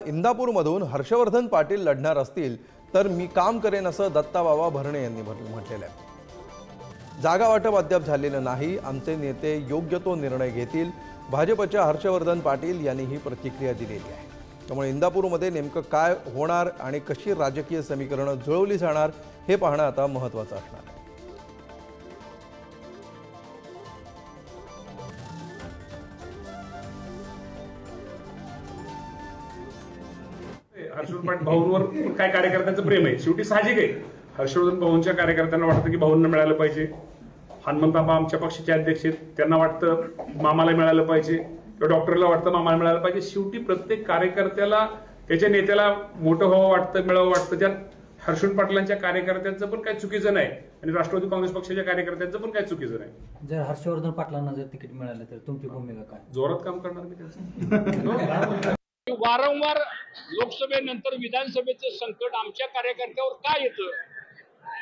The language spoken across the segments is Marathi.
इंदापूरमधून हर्षवर्धन पाटील लढणार असतील तर मी काम करेन असं दत्ताबाबा भरणे यांनी म्हटलेलं आहे। जागा वाटप अद्याप झालेलं नाही, आमचे नेते योग्य तो निर्णय घेतील, भाजपच्या हर्षवर्धन पाटील यांनी ही प्रतिक्रिया दिलेली आहे। त्यामुळे इंदापूरमध्ये नेमकं काय होणार आणि कशी राजकीय समीकरणं जुळवली जाणार हे पाहणं आता महत्त्वाचं असणार आहे। हर्षवर्धन भाऊंवर काय कार्यकर्त्यांचं प्रेम आहे, शेवटी साहजिक आहे। हर्षवर्धन भाऊंच्या कार्यकर्त्यांना वाटतं की भाऊंना मिळालं पाहिजे, हनुमंत बाबा आमच्या पक्षाचे अध्यक्ष आहेत, त्यांना वाटतं मामाला मिळालं पाहिजे, किंवा डॉक्टरला वाटतं मामाला मिळालं पाहिजे। शेवटी प्रत्येक कार्यकर्त्याला त्याच्या नेत्याला मोठं व्हावं वाटतं, मिळावं वाटतं। त्यात हर्षवर्धन पाटलांच्या कार्यकर्त्यांचं पण काही चुकीचं नाही आणि राष्ट्रवादी काँग्रेस पक्षाच्या कार्यकर्त्यांचं पण काही चुकीचं नाही। जर हर्षवर्धन पाटलांना जर तिकीट मिळालं तर तुमची भूमिका काय? जोरात काम करणार मी त्याचं। वारंवार लोकसभेनंतर विधानसभेचं संकट आमच्या कार्यकर्त्यावर का येतं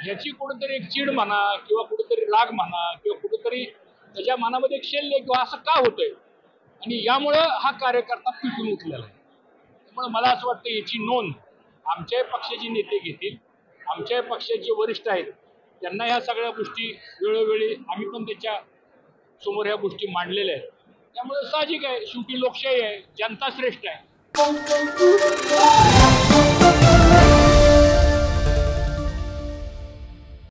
याची कुठेतरी एक चीड म्हणा किंवा कुठेतरी राग म्हणा किंवा कुठेतरी त्याच्या मनामध्ये एक शेल्य किंवा असं का होतंय आणि यामुळं हा कार्यकर्ता पिटून उठलेला आहे। त्यामुळे मला असं वाटतं याची नोंद आमच्या पक्षाचे नेते घेतील, आमच्या पक्षाचे वरिष्ठ आहेत त्यांना ह्या सगळ्या गोष्टी वेळोवेळी आम्ही पण त्याच्या समोर ह्या गोष्टी मांडलेल्या आहेत। त्यामुळे साहजिक आहे, शेवटी लोकशाही आहे, जनता श्रेष्ठ आहे।